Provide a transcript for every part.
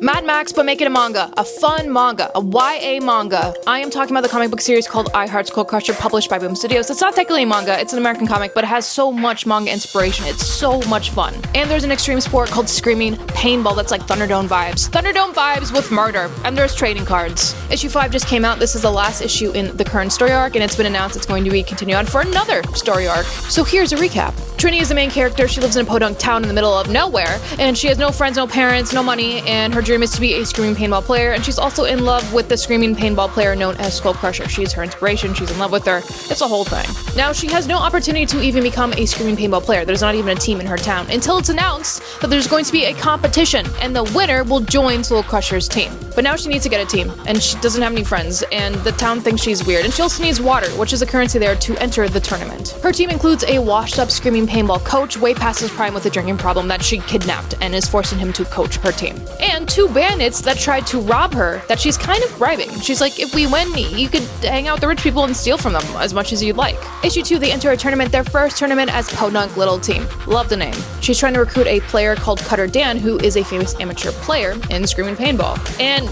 Mad Max, but make it a manga. A fun manga. A YA manga. I am talking about the comic book series called I Heart Skull Crusher, published by Boom Studios. It's not technically a manga, it's an American comic, but it has so much manga inspiration. It's so much fun. And there's an extreme sport called Screaming Paintball that's like Thunderdome vibes. Thunderdome vibes with murder. And there's trading cards. Issue 5 just came out. This is the last issue in the current story arc, and it's been announced it's going to be continued on for another story arc. So here's a recap. Trini is the main character. She lives in a podunk town in the middle of nowhere, and she has no friends, no parents, no money, and her dream is to be a screaming paintball player, and she's also in love with the screaming paintball player known as Skull Crusher. She's her inspiration, she's in love with her. It's a whole thing. Now, she has no opportunity to even become a screaming paintball player. There's not even a team in her town until it's announced that there's going to be a competition, and the winner will join Skull Crusher's team. But now she needs to get a team, and she doesn't have any friends, and the town thinks she's weird, and she also needs water, which is a currency there to enter the tournament. Her team includes a washed-up screaming paintball coach, way past his prime with a drinking problem, that she kidnapped and is forcing him to coach her team. And 2 bandits that tried to rob her that she's kind of bribing. She's like, if we win, you could hang out with the rich people and steal from them as much as you'd like. Issue 2, they enter a tournament, their first tournament as Podunk Little Team. Love the name. She's trying to recruit a player called Cutter Dan, who is a famous amateur player in Screaming Paintball. And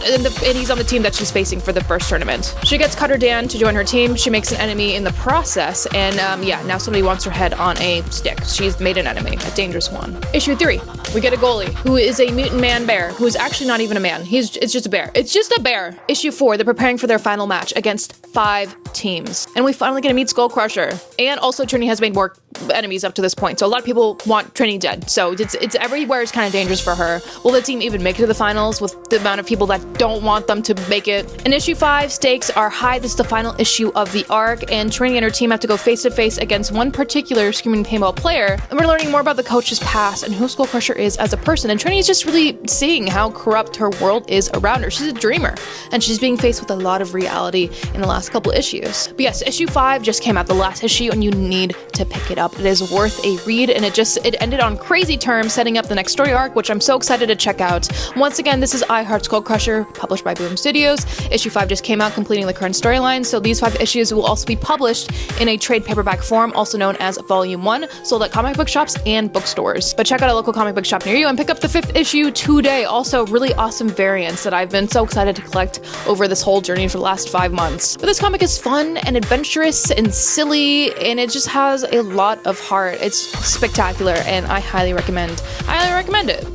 he's on the team that she's facing for the first tournament. She gets Cutter Dan to join her team, she makes an enemy in the process, and now somebody wants her head on a stick. She's made an enemy, a dangerous one. Issue 3, we get a goalie, who is a mutant man bear, who is actually not even a man. It's just a bear. It's just a bear. Issue 4, they're preparing for their final match against 5 teams. And we finally get to meet Skull Crusher. And also Trini has made more enemies up to this point, so a lot of people want Trini dead. So it's everywhere is kind of dangerous for her. Will the team even make it to the finals with the amount of people that don't want them to make it? In issue 5, stakes are high. This is the final issue of the arc, and Trini and her team have to go face to face against one particular screaming paintball player, and we're learning more about the coach's past and who Skull Crusher is as a person. And Trini is just really seeing how corrupt her world is around her. She's a dreamer, and she's being faced with a lot of reality in the last couple issues. But yes, issue 5 just came out, the last issue, and you need to pick it up. It is worth a read, and it ended on crazy terms, setting up the next story arc, which I'm so excited to check out. Once again, this is I Heart Skull Crusher, published by Boom Studios. Issue 5 just came out, completing the current storyline, so these 5 issues will also be published in a trade paperback form, also known as Volume 1, sold at comic book shops and bookstores. But check out a local comic book shop near you and pick up the 5th issue today. Also, really awesome variants that I've been so excited to collect over this whole journey for the last 5 months. But this comic is fun and adventurous and silly, and it just has a lot of heart. It's spectacular, and I highly recommend it.